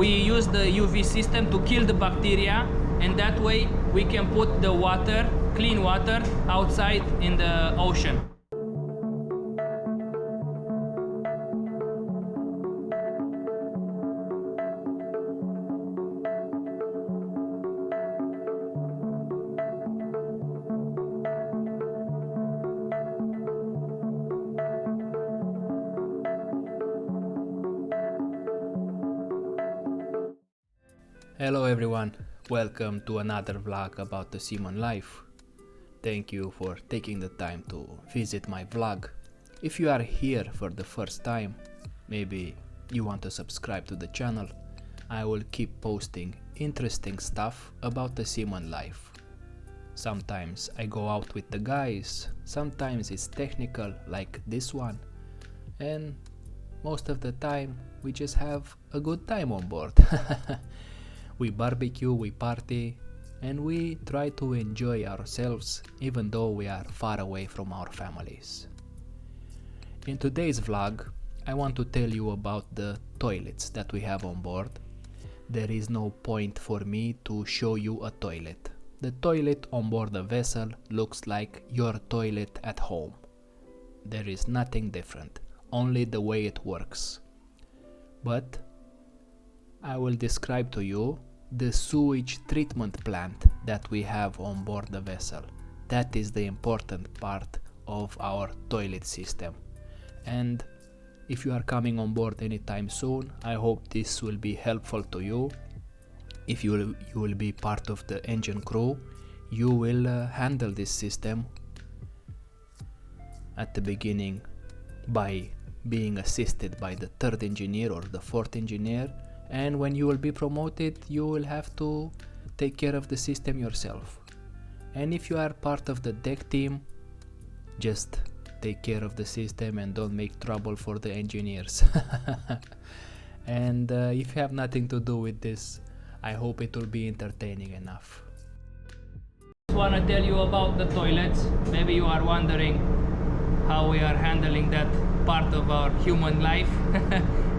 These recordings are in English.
we use the UV system to kill the bacteria, and that way we can put the water, clean water, outside in the ocean. Hello everyone, welcome to another vlog about the seaman life. Thank you for taking the time to visit my vlog. If you are here for the first time, maybe you want to subscribe to the channel. I will keep posting interesting stuff about the seaman life. Sometimes I go out with the guys, sometimes it's technical like this one, and most of the time we just have a good time on board. We barbecue, we party, and we try to enjoy ourselves even though we are far away from our families. In today's vlog, I want to tell you about the toilets that we have on board. There is no point for me to show you a toilet. The toilet on board the vessel looks like your toilet at home. There is nothing different, only the way it works. But I will describe to you the sewage treatment plant that we have on board the vessel. That is the important part of our toilet system. And if you are coming on board anytime soon, I hope this will be helpful to you. If you will be part of the engine crew, you will handle this system at the beginning by being assisted by the third engineer or the fourth engineer, and when you will be promoted you will have to take care of the system yourself. And if you are part of the deck team, just take care of the system and don't make trouble for the engineers. And if you have nothing to do with this, I hope it will be entertaining enough. I want to tell you about the toilets. Maybe you are wondering how we are handling that part of our human life.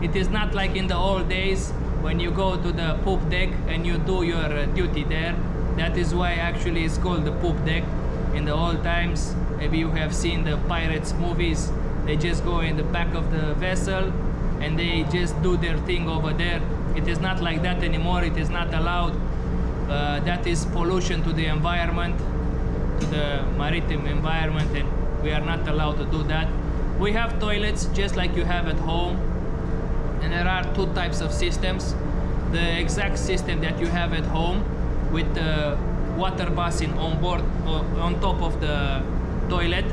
It is not like in the old days when you go to the poop deck and you do your duty there. That is why actually it's called the poop deck. In the old times, maybe you have seen the pirates movies, they just go in the back of the vessel and they just do their thing over there. It is not like that anymore, it is not allowed. That is pollution to the environment, to the maritime environment, and we are not allowed to do that. We have toilets just like you have at home, and there are two types of systems. The exact system that you have at home with the water basin on board on top of the toilet.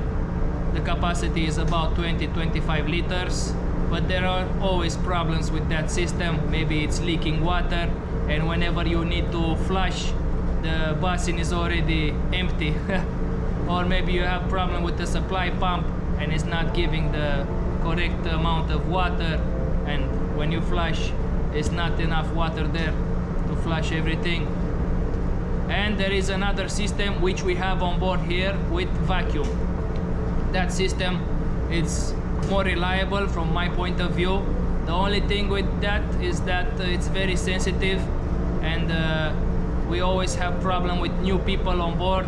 The capacity is about 20-25 liters, but there are always problems with that system. Maybe it's leaking water, and whenever you need to flush, the basin is already empty. Or maybe you have problem with the supply pump and it's not giving the correct amount of water, and when you flush, it's not enough water there to flush everything. And there is another system which we have on board here with vacuum. That system is more reliable from my point of view. The only thing with that is that it's very sensitive, and we always have problem with new people on board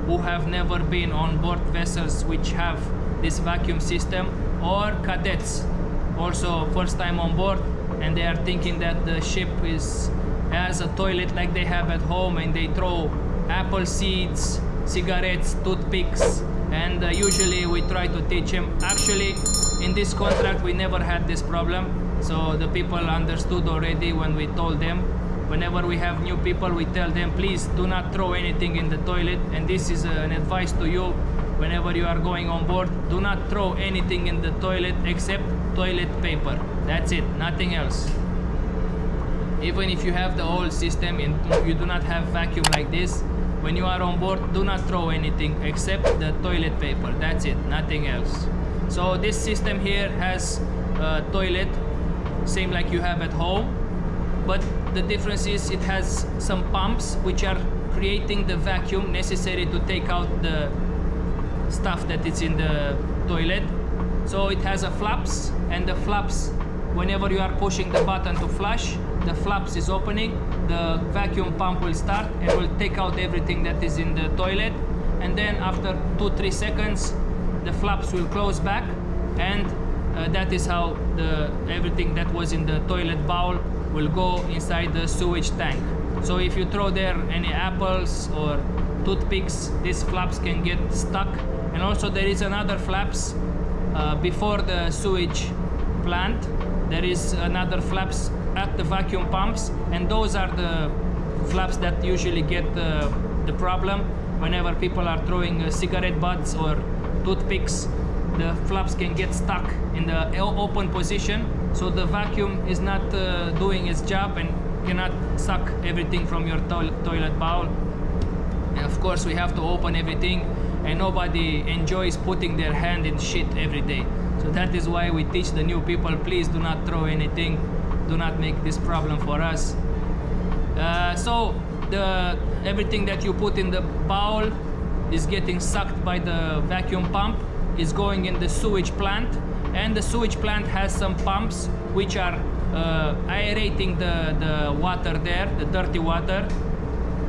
who have never been on board vessels which have this vacuum system, or cadets also first time on board, and they are thinking that the ship has a toilet like they have at home, and they throw apple seeds, cigarettes, toothpicks, and usually we try to teach them. Actually, in this contract we never had this problem, so the people understood already when we told them. Whenever we have new people, we tell them, please do not throw anything in the toilet, and this is an advice to you. Whenever you are going on board, do not throw anything in the toilet except toilet paper. That's it, nothing else. Even if you have the old system and you do not have vacuum like this, when you are on board, do not throw anything except the toilet paper. That's it, nothing else. So this system here has a toilet, same like you have at home, but the difference is it has some pumps which are creating the vacuum necessary to take out the stuff that is in the toilet. So it has a flaps, and the flaps, whenever you are pushing the button to flush, the flaps is opening, the vacuum pump will start and will take out everything that is in the toilet, and then after 2-3 seconds the flaps will close back, and that is how everything that was in the toilet bowl will go inside the sewage tank. So if you throw there any apples or toothpicks, these flaps can get stuck. And also there is another flaps before the sewage plant. There is another flaps at the vacuum pumps, and those are the flaps that usually get the problem whenever people are throwing cigarette butts or toothpicks. The flaps can get stuck in the open position, so the vacuum is not doing its job and cannot suck everything from your toilet bowl. And of course we have to open everything, and nobody enjoys putting their hand in shit every day. So that is why we teach the new people, please do not throw anything, do not make this problem for us. So everything that you put in the bowl is getting sucked by the vacuum pump, is going in the sewage plant, and the sewage plant has some pumps which are aerating the water there, the dirty water,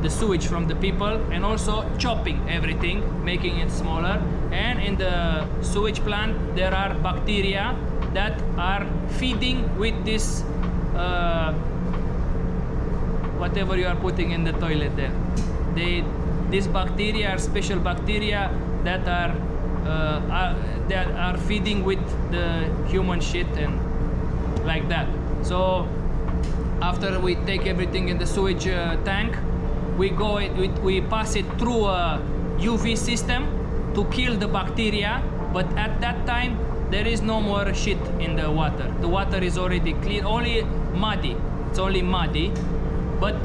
the sewage from the people, and also chopping everything, making it smaller. And in the sewage plant there are bacteria that are feeding with this whatever you are putting in the toilet there. These bacteria are special bacteria that are feeding with the human shit and like that. So after we take everything in the sewage tank, we pass it through a UV system to kill the bacteria, but at that time there is no more shit in the water. The water is already clean, only muddy. It's only muddy, but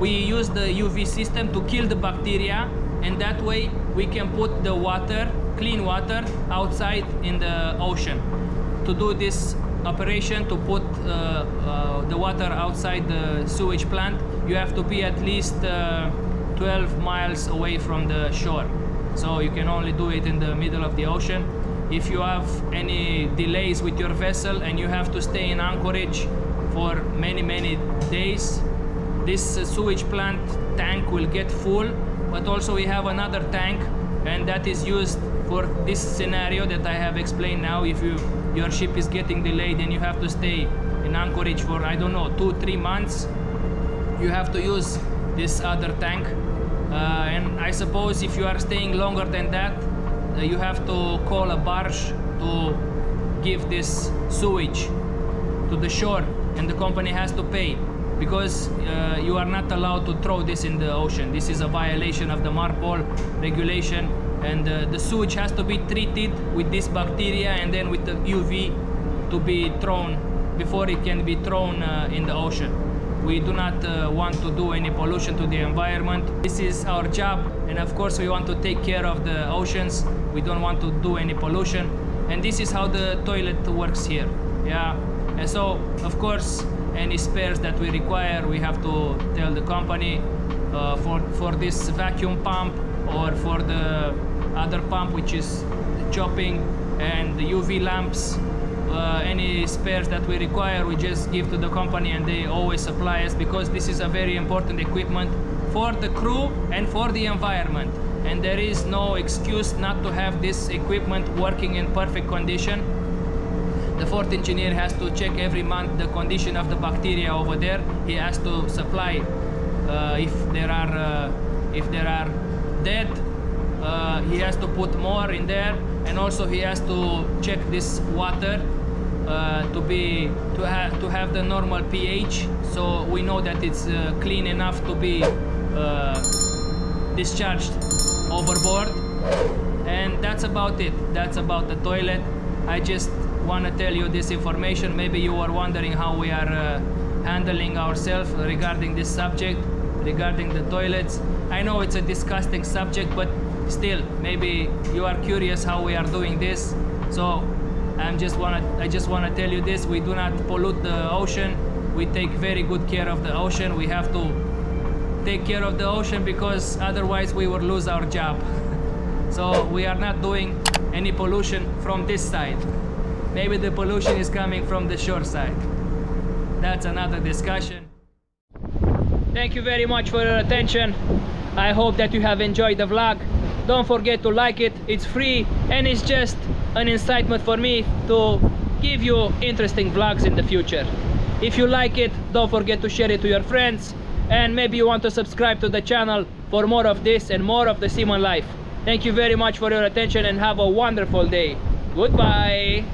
we use the UV system to kill the bacteria, and that way we can put the water, clean water, outside in the ocean. To do this operation, to put the water outside the sewage plant, you have to be at least 12 miles away from the shore. So you can only do it in the middle of the ocean. If you have any delays with your vessel and you have to stay in anchorage for many days, this sewage plant tank will get full. But also we have another tank, and that is used for this scenario that I have explained now. If your ship is getting delayed and you have to stay in anchorage for, I don't know, 2-3 months, you have to use this other tank. And I suppose if you are staying longer than that, you have to call a barge to give this sewage to the shore, and the company has to pay, because you are not allowed to throw this in the ocean. This is a violation of the MARPOL regulation, and the sewage has to be treated with this bacteria and then with the UV to be thrown before it can be thrown in the ocean. We do not want to do any pollution to the environment. This is our job, and of course we want to take care of the oceans. We don't want to do any pollution, and this is how the toilet works here. Yeah, and so of course any spares that we require, we have to tell the company. For this vacuum pump or for the other pump which is chopping, and the UV lamps, any spares that we require, we just give to the company, and they always supply us, because this is a very important equipment for the crew and for the environment, and there is no excuse not to have this equipment working in perfect condition. The fourth engineer has to check every month the condition of the bacteria over there. He has to supply if there are dead, he has to put more in there, and also he has to check this water to have the normal pH, so we know that it's clean enough to be discharged overboard. And that's about it. That's about the toilet. I just want to tell you this information. Maybe you are wondering how we are handling ourselves regarding this subject, regarding the toilets. I know it's a disgusting subject, but still, maybe you are curious how we are doing this. So I just want to tell you this: we do not pollute the ocean. We take very good care of the ocean. We have to take care of the ocean, because otherwise we will lose our job. So we are not doing any pollution from this side. Maybe the pollution is coming from the shore side. That's another discussion. Thank you very much for your attention. I hope that you have enjoyed the vlog. Don't forget to like it, it's free and it's just an incitement for me to give you interesting vlogs in the future. If you like it, don't forget to share it to your friends, and maybe you want to subscribe to the channel for more of this and more of the Seaman life. Thank you very much for your attention and have a wonderful day. Goodbye.